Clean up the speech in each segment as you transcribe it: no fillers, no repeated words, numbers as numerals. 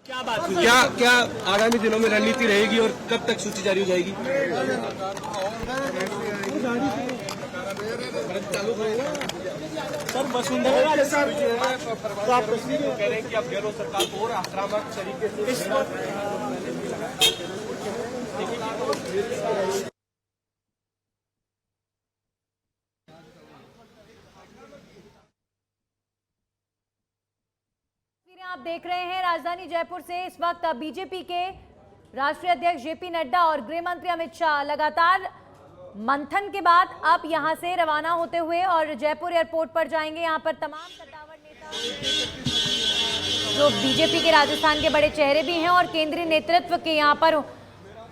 क्या बात हुई? क्या क्या आगामी दिनों में रणनीति रहेगी और कब तक सूची जारी हो जाएगी? सर वसुंधरा के साथ तो आप तस्वीर कह रहे हैं कि अब गहलोत सरकार को और आक्रामक तरीके से आप देख रहे हैं राजधानी जयपुर से इस वक्त बीजेपी के राष्ट्रीय अध्यक्ष जेपी नड्डा और गृह मंत्री अमित शाह लगातार मंथन के बाद अब यहां से रवाना होते हुए और जयपुर एयरपोर्ट पर जाएंगे। यहां पर तमाम सत्तावर नेता जो बीजेपी के राजस्थान के बड़े चेहरे भी हैं और केंद्रीय नेतृत्व के यहां पर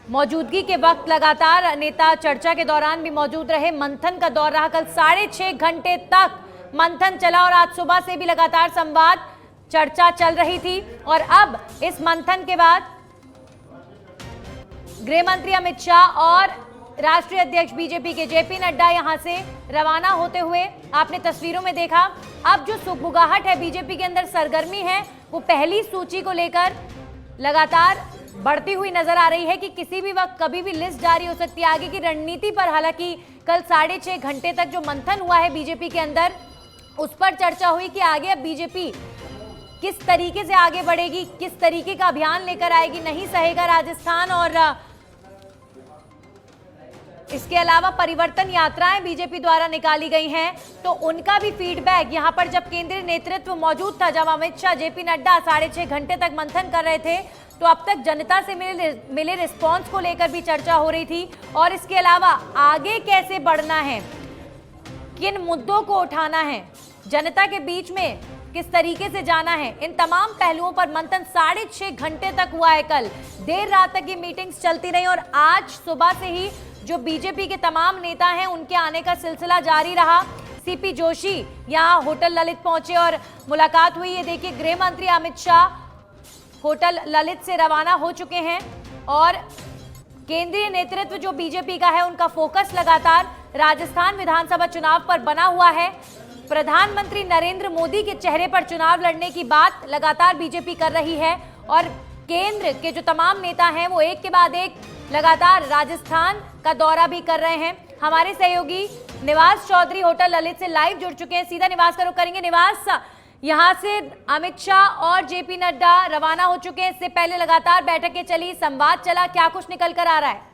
मौजूदगी के वक्त लगातार नेता चर्चा के दौरान भी मौजूद रहे। मंथन का दौर रहा, कल 6.5 घंटे तक मंथन चला और आज सुबह से भी लगातार संवाद चर्चा चल रही थी। और अब इस मंथन के बाद गृह मंत्री अमित शाह और राष्ट्रीय अध्यक्ष बीजेपी के जेपी नड्डा यहां से रवाना होते हुए आपने तस्वीरों में देखा। अब जो सुगबुगाहट है बीजेपी के अंदर, सरगर्मी है, वो पहली सूची को लेकर लगातार बढ़ती हुई नजर आ रही है कि किसी भी वक्त कभी भी लिस्ट जारी हो सकती है आगे की रणनीति पर। हालांकि कल 6.5 घंटे तक जो मंथन हुआ है बीजेपी के अंदर, उस पर चर्चा हुई कि आगे अब बीजेपी किस तरीके से आगे बढ़ेगी, किस तरीके का अभियान लेकर आएगी। नहीं सहेगा राजस्थान, और इसके अलावा परिवर्तन यात्राएं बीजेपी द्वारा निकाली गई हैं, तो उनका भी फीडबैक यहां पर जब केंद्रीय नेतृत्व मौजूद था, जब अमित शाह जेपी नड्डा 6.5 घंटे तक मंथन कर रहे थे, तो अब तक जनता से मिले रिस्पांस को लेकर भी चर्चा हो रही थी। और इसके अलावा आगे कैसे बढ़ना है, किन मुद्दों को उठाना है, जनता के बीच में किस तरीके से जाना है, इन तमाम पहलुओं पर मंथन 6.5 घंटे तक हुआ है। कल देर रात तक ये मीटिंग्स चलती रही और आज सुबह से ही जो बीजेपी के तमाम नेता हैं उनके आने का सिलसिला जारी रहा। सीपी जोशी यहां होटल ललित पहुंचे और मुलाकात हुई। ये देखिए, गृह मंत्री अमित शाह होटल ललित से रवाना हो चुके हैं और केंद्रीय नेतृत्व जो बीजेपी का है उनका फोकस लगातार राजस्थान विधानसभा चुनाव पर बना हुआ है। प्रधानमंत्री नरेंद्र मोदी के चेहरे पर चुनाव लड़ने की बात लगातार बीजेपी कर रही है और केंद्र के जो तमाम नेता हैं वो एक के बाद एक लगातार राजस्थान का दौरा भी कर रहे हैं। हमारे सहयोगी निवास चौधरी होटल ललित से लाइव जुड़ चुके हैं, सीधा निवास का रुख करेंगे। निवास, यहां से अमित शाह और जेपी नड्डा रवाना हो चुके हैं, इससे पहले लगातार बैठकें चली, संवाद चला, क्या कुछ निकल कर आ रहा है?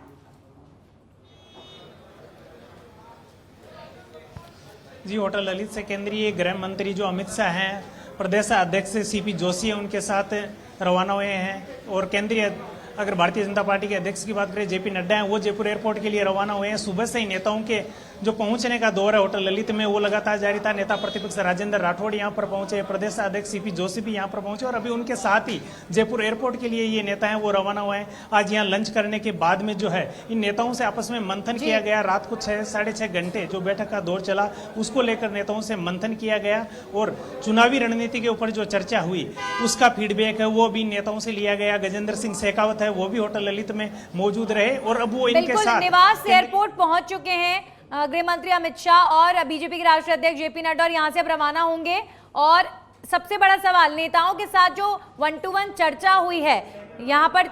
जी, होटल ललित से केंद्रीय गृह मंत्री जो अमित शाह हैं, प्रदेश अध्यक्ष सीपी जोशी है, उनके साथ रवाना हुए हैं। और केंद्रीय अगर भारतीय जनता पार्टी के अध्यक्ष की बात करें जेपी नड्डा हैं, वो जयपुर एयरपोर्ट के लिए रवाना हुए हैं। सुबह से ही नेताओं के जो पहुंचने का दौर है होटल ललित में वो लगातार जारी था। नेता प्रतिपक्ष राजेंद्र राठौड़ यहां पर पहुंचे, प्रदेश अध्यक्ष सीपी जोशी भी यहां पर पहुंचे और अभी उनके साथ ही जयपुर एयरपोर्ट के लिए ये नेता हैं वो रवाना हुए हैं। आज यहाँ लंच करने के बाद में जो है इन नेताओं से आपस में मंथन किया गया। रात को 6-6.5 घंटे जो बैठक का दौर चला उसको लेकर नेताओं से मंथन किया गया और चुनावी रणनीति के ऊपर जो चर्चा हुई उसका फीडबैक है वो भी नेताओं से लिया गया। गजेंद्र सिंह शेखावत है वो भी होटल ललित में मौजूद रहे और अब वो इनके साथ निवास एयरपोर्ट पहुंच चुके हैं गृह मंत्री अमित शाह और बीजेपी के राष्ट्रीय अध्यक्ष जेपी नड्डा, और यहां से अब रवाना होंगे। और सबसे बड़ा सवाल, नेताओं के साथ जो 1-to-1 चर्चा हुई है, यहां पर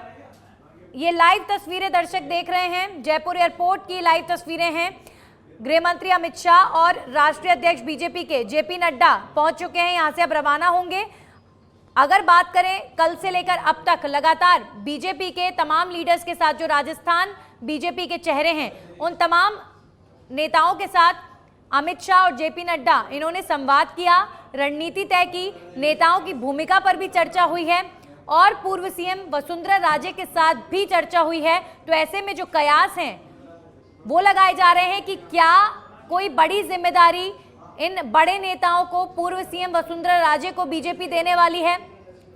ये लाइव तस्वीरें दर्शक देख रहे हैं, जयपुर एयरपोर्ट की लाइव तस्वीरें हैं। गृह मंत्री अमित शाह और राष्ट्रीय अध्यक्ष बीजेपी के जेपी नड्डा पहुंच चुके हैं, यहां से अब रवाना होंगे। अगर बात करें कल से लेकर अब तक लगातार बीजेपी के तमाम लीडर्स के साथ जो राजस्थान बीजेपी के चेहरे हैं, उन तमाम नेताओं के साथ अमित शाह और जेपी नड्डा इन्होंने संवाद किया, रणनीति तय की, नेताओं की भूमिका पर भी चर्चा हुई है और पूर्व सीएम वसुंधरा राजे के साथ भी चर्चा हुई है। तो ऐसे में जो कयास हैं वो लगाए जा रहे हैं कि क्या कोई बड़ी जिम्मेदारी इन बड़े नेताओं को, पूर्व सीएम वसुंधरा राजे को बीजेपी देने वाली है।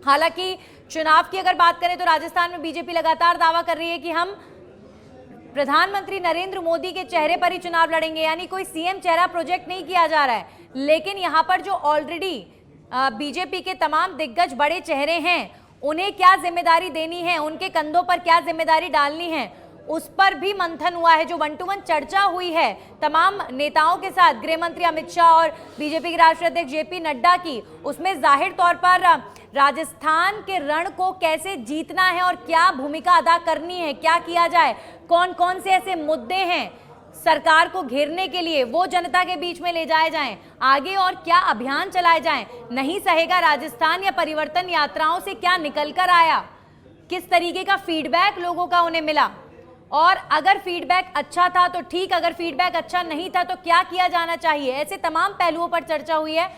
हालांकि चुनाव की अगर बात करें तो राजस्थान में बीजेपी लगातार दावा कर रही है कि हम प्रधानमंत्री नरेंद्र मोदी के चेहरे पर ही चुनाव लड़ेंगे, यानी कोई सीएम चेहरा प्रोजेक्ट नहीं किया जा रहा है। लेकिन यहां पर जो ऑलरेडी बीजेपी के तमाम दिग्गज बड़े चेहरे हैं, उन्हें क्या जिम्मेदारी देनी है, उनके कंधों पर क्या जिम्मेदारी डालनी है, उस पर भी मंथन हुआ है। जो 1-to-1 चर्चा हुई है तमाम नेताओं के साथ गृह मंत्री अमित शाह और बीजेपी के राष्ट्रीय अध्यक्ष जेपी नड्डा की, उसमें जाहिर तौर पर राजस्थान के रण को कैसे जीतना है और क्या भूमिका अदा करनी है, क्या किया जाए, कौन कौन से ऐसे मुद्दे हैं सरकार को घेरने के लिए, वो जनता के बीच में ले जाए जाएं, आगे और क्या अभियान चलाए जाएं। नहीं सहेगा राजस्थान या परिवर्तन यात्राओं से क्या निकल कर आया, किस तरीके का फीडबैक लोगों का उन्हें मिला, और अगर फीडबैक अच्छा था तो ठीक, अगर फीडबैक अच्छा नहीं था तो क्या किया जाना चाहिए। ऐसे तमाम पहलुओं पर चर्चा हुई है।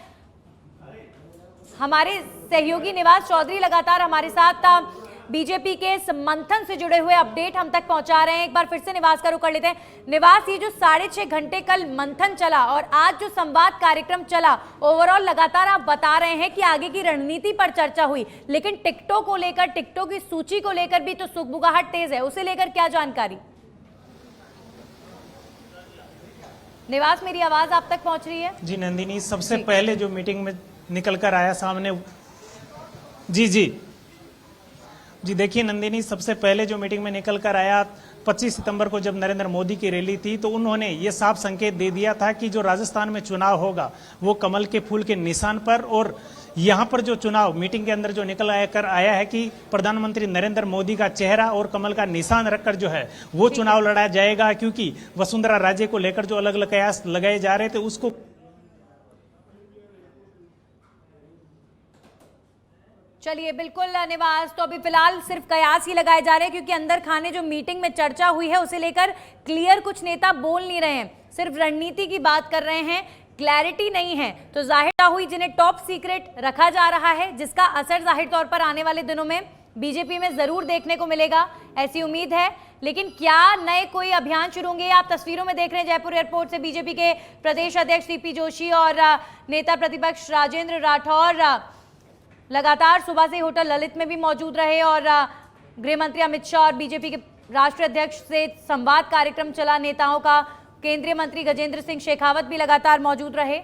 हमारे सहयोगी निवास चौधरी लगातार हमारे साथ बीजेपी के इस मंथन से जुड़े हुए अपडेट हम तक पहुंचा रहे हैं। एक बार फिर से निवास का रुख कर लेते हैं। निवास, ये जो 6.5 घंटे कल मंथन चला और आज जो संवाद कार्यक्रम चला, ओवरऑल लगातार आप बता रहे हैं कि आगे की रणनीति पर चर्चा हुई, लेकिन टिकटों को लेकर, टिकटों की सूची को लेकर भी तो सुगबुगाहट तेज है, उसे लेकर क्या जानकारी? निवास, मेरी आवाज आप तक पहुंच रही है? जी नंदिनी, सबसे पहले जो मीटिंग में निकल कर आया सामने, जी देखिए नंदिनी, सबसे पहले जो मीटिंग में निकल कर आया 25 सितंबर को जब नरेंद्र मोदी की रैली थी, तो उन्होंने ये साफ संकेत दे दिया था कि जो राजस्थान में चुनाव होगा वो कमल के फूल के निशान पर, और यहाँ पर जो चुनाव मीटिंग के अंदर जो निकल आया है कि प्रधानमंत्री नरेंद्र मोदी का चेहरा और कमल का निशान रखकर जो है वो चुनाव लड़ाया जाएगा, क्योंकि वसुंधरा राजे को लेकर जो अलग अलग कयास लगाए जा रहे थे उसको चलिए बिल्कुल निवास, तो अभी फिलहाल सिर्फ कयास ही लगाए जा रहे हैं, क्योंकि अंदर खाने जो मीटिंग में चर्चा हुई है उसे लेकर क्लियर कुछ नेता बोल नहीं रहे हैं, सिर्फ रणनीति की बात कर रहे हैं, क्लैरिटी नहीं है। तो जाहिर हुई जिन्हें टॉप सीक्रेट रखा जा रहा है, जिसका असर जाहिर तौर पर आने वाले दिनों में बीजेपी में जरूर देखने को मिलेगा, ऐसी उम्मीद है। लेकिन क्या नए कोई अभियान शुरू होंगे? आप तस्वीरों में देख रहे हैं जयपुर एयरपोर्ट से बीजेपी के प्रदेश अध्यक्ष सीपी जोशी और नेता प्रतिपक्ष राजेंद्र राठौर लगातार सुबह से होटल ललित में भी मौजूद रहे, और गृह मंत्री अमित शाह और बीजेपी के राष्ट्रीय अध्यक्ष से संवाद कार्यक्रम चला नेताओं का। केंद्रीय मंत्री गजेंद्र सिंह शेखावत भी लगातार मौजूद रहे।